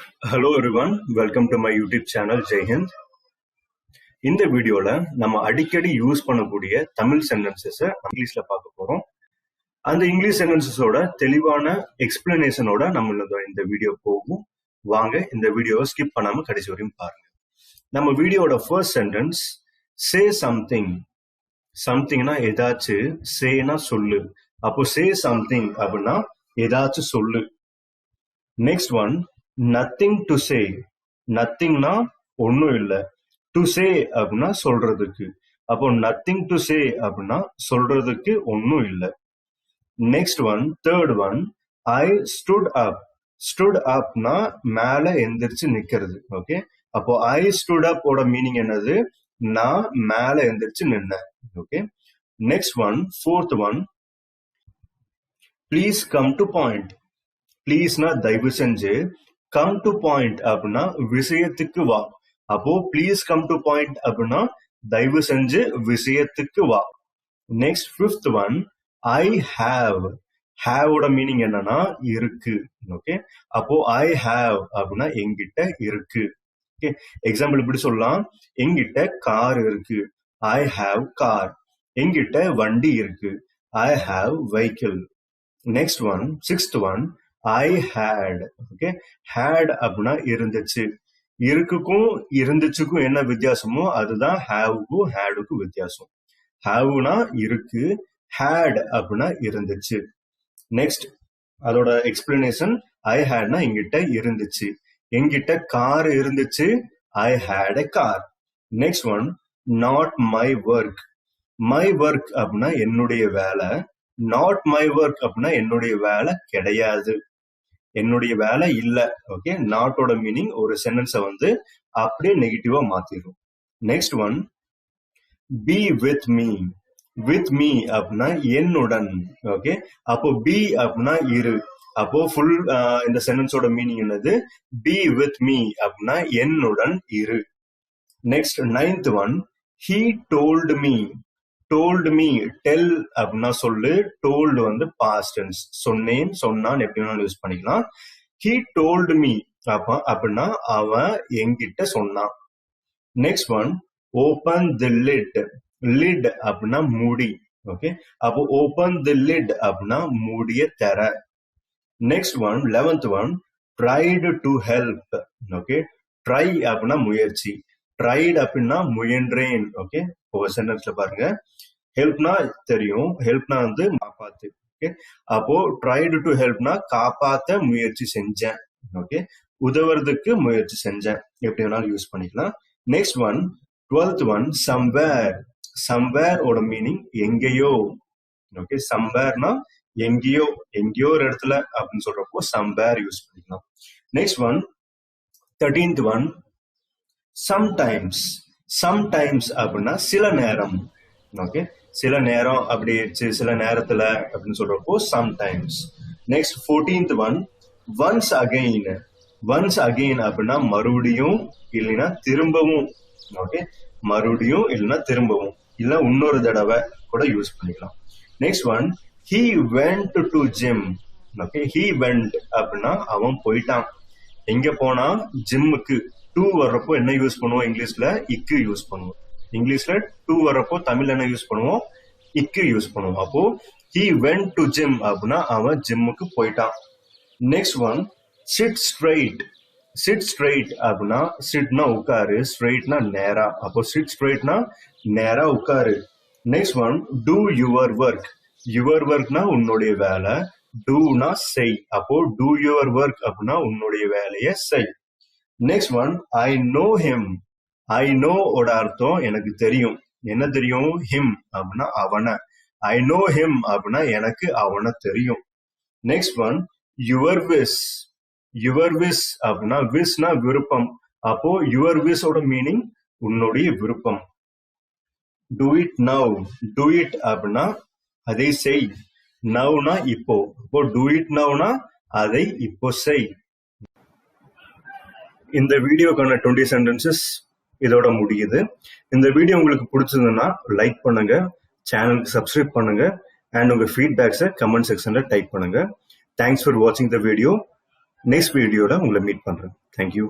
Hello everyone, welcome to my YouTube channel Jai Hind. இந்த வீடியோல நம்ம அடிக்கடி யூஸ் பண்ணக்கூடிய தமிழ் சென்டென்சஸை இங்கிலீஷ்ல பார்க்க போறோம். அந்த இங்கிலீஷ் சென்டென்சஸோட தெளிவான எக்ஸ்பிளனேஷனோட நம்ம இந்த வீடியோ போகும். வாங்க இந்த வீடியோவை ஸ்கிப் பண்ணாம கடைசி வரையும் பாருங்க. நம்ம வீடியோட ஃபர்ஸ்ட் சென்டென்ஸ் சே சம்திங். சம்திங்னா ஏதாச்சும், சேனா சொல்லு. அப்போ சே சம்திங் அப்படின்னா ஏதாச்சும் சொல்லு. Next one nothing to say. நத்திங்னா ஒன்னும் இல்லை. டு சே அப்படின்னா சொல்றதுக்கு. அப்போ நத்திங் டு சே அப்படின்னா சொல்றதுக்கு ஒன்னும் இல்லை. நெக்ஸ்ட் ஒன் தேர்ட் ஒன் ஐ ஸ்டுட் அப். ஸ்டுட் அப்னா மேல எந்திரிச்சு நிக்கிறது. ஓகே, அப்போ ஐ ஸ்டுட் அப் ஓட மீனிங் என்னது? நான் மேல எந்திரிச்சு நின்னேன். Okay, next one fourth one please come to point. ப்ளீஸ்னா தயவு செஞ்சு, கம் டு பாயிண்ட் அப்படின்னா விஷயத்துக்கு வா. அப்போ ப்ளீஸ் கம் டு பாயிண்ட் அப்படின்னா தயவு செஞ்சு விஷயத்துக்கு வா. Next fifth one I have. ஹாவோட மீனிங் என்னன்னா இருக்கு. ஓகே, அப்போ ஐ ஹாவ் அப்படின்னா என்கிட்ட இருக்கு. ஓகே, எக்ஸாம்பிள் இப்படி சொல்லலாம், என்கிட்ட கார் இருக்கு, ஐ ஹாவ் கார். என்கிட்ட வண்டி இருக்கு, I have vehicle. Next one sixth one I hate. Okay, hate அப்படின்னா இருந்துச்சு. இருக்குக்கும் இருந்துச்சுக்கும் என்ன வித்தியாசமோ அதுதான் ஹேவுக்கும் ஹேடுக்கும் வித்தியாசம். ஹேவ்னா இருக்கு, ஹேட் அப்படின்னா இருந்துச்சு. நெக்ஸ்ட் அதோட எக்ஸ்பிளனேஷன் ஐ ஹேட்னா என்கிட்ட இருந்துச்சு. என்கிட்ட கார் இருந்துச்சு, I had a car. Next one not my work. My work அப்படின்னா என்னுடைய வேலை, நாட் மை ஒர்க் அப்படின்னா என்னுடைய வேலை கிடையாது, என்னுடைய வேலை இல்ல. ஓகே, நாட்டோட மீனிங் ஒரு சென்டென்ஸை அப்படியே நெகட்டிவா மாத்திடும். Next one be with me. With me அப்படின்னா என்னுடன். ஓகே, அப்போ பி அப்படின்னா இரு. அப்போ ஃபுல் இந்த சென்டென்ஸோட மீனிங் என்னது? பி வித் மீ அப்படின்னா என்னுடன் இரு. Next ninth one he told me. Told me, tell அப்படின்னா சொல்லு, டோல்டு பாஸ்ட் டென்ஸ். சொன்னேன், சொன்னான், எப்படி வேணாலும் யூஸ் பண்ணிக்கலாம். ஹீ டோல்டு மீ அப்படின்னா அவன் என்கிட்ட சொன்னான். Next one open the lid. Lid அப்படின்னா மூடி. ஓகே, அப்போ ஓபன் தி லிட் அப்படின்னா மூடிய தெர. Next one 11th one tried to help. Okay, try அப்படின்னா முயற்சி, ட்ரைட் அப்படின்னா முயன்றேன். ஓகே, ஒரு சென்டென்ஸ்ல பாருங்க, ஹெல்ப்னா தெரியும், ஹெல்ப்னா காப்பாத்து. ஓகே, அப்போ ட்ரைடு டு ஹெல்ப்னா காப்பாத்த முயற்சி செஞ்சேன். ஓகே, உதவுறதுக்கு முயற்சி செஞ்சேன், எப்படி வேணாலும் யூஸ் பண்ணிக்கலாம். Next one 12th one somewhere. Somewhere ஓட மீனிங் எங்கேயோ. ஓகே, சம்வேர்னா எங்கேயோ, எங்கேயோ ஒரு இடத்துல அப்படின்னு சொல்றப்போ சம்வேர் யூஸ் பண்ணிக்கலாம். Next one 13th one sometimes. Sometimes அப்படின்னா சில நேரம். ஓகே, சில நேரம் அப்படி சில நேரத்துல அப்படின்னு சொல்றப்போ sometimes. Next 14th one once again. Once again அப்படின்னா மறுபடியும் இல்லைன்னா திரும்பவும். ஓகே, மறுபடியும் இல்லைன்னா திரும்பவும், இல்ல இன்னொரு தடவை கூட யூஸ் பண்ணிக்கலாம். Next one he went to gym. Okay, he went அப்படின்னா அவன் போயிட்டான். எங்க போனா? ஜிம்முக்கு. டு வர்றப்போ என்ன யூஸ் பண்ணுவோம்? இங்கிலீஷ்ல இக்கு யூஸ் பண்ணுவோம். இங்கிலீஷ்ல டு வர்றப்போ தமிழ் என்ன யூஸ் பண்ணுவோம்? இக்கு யூஸ் பண்ணுவோம். அப்போ he went to gym அப்படின்னா அவன் ஜிம்முக்கு போயிட்டான். Next one sit straight. Sit straight அப்படின்னா சிட்னா உட்காரு, ஸ்ட்ரைட்னா நேரா. அப்போ சிட் ஸ்ட்ரைட்னா நேரா உட்காரு. Next one do your work. Your ஒர்க்னா உன்னுடைய வேலை, டூனா செய். அப்போ டூ யுவர் ஒர்க் அப்படின்னா உன்னுடைய வேலையை செய். Next one I know him. I know ஓட அர்த்தம் எனக்கு தெரியும். என்ன தெரியும்? ஹிம் அப்படின்னா அவனை. ஐ நோ ஹிம் அப்படின்னா எனக்கு அவனை தெரியும். Next one your wish. Your wish அப்படின்னா விஷ்னா விருப்பம். அப்போ யுவர் விஷ் ஓட மீனிங் உன்னுடைய விருப்பம். Do it now. Do it அப்படின்னா அதை செய். நவ்னா இப்போ. இப்போ டூ இட் நவ்னா அதை இப்போ செய். இந்த வீடியோக்கான 20 சென்டென்சஸ் இதோட முடியுது. இந்த வீடியோ உங்களுக்கு பிடிச்சதுன்னா லைக் பண்ணுங்க, சேனலுக்கு சப்ஸ்கிரைப் பண்ணுங்க, அண்ட் உங்க ஃபீட்பேக்ஸை கமெண்ட் செக்ஷன்ல டைப் பண்ணுங்க. தேங்க்ஸ் ஃபார் வாட்சிங் த வீடியோ. நெக்ஸ்ட் வீடியோல உங்களை மீட் பண்றேன். தேங்க்யூ.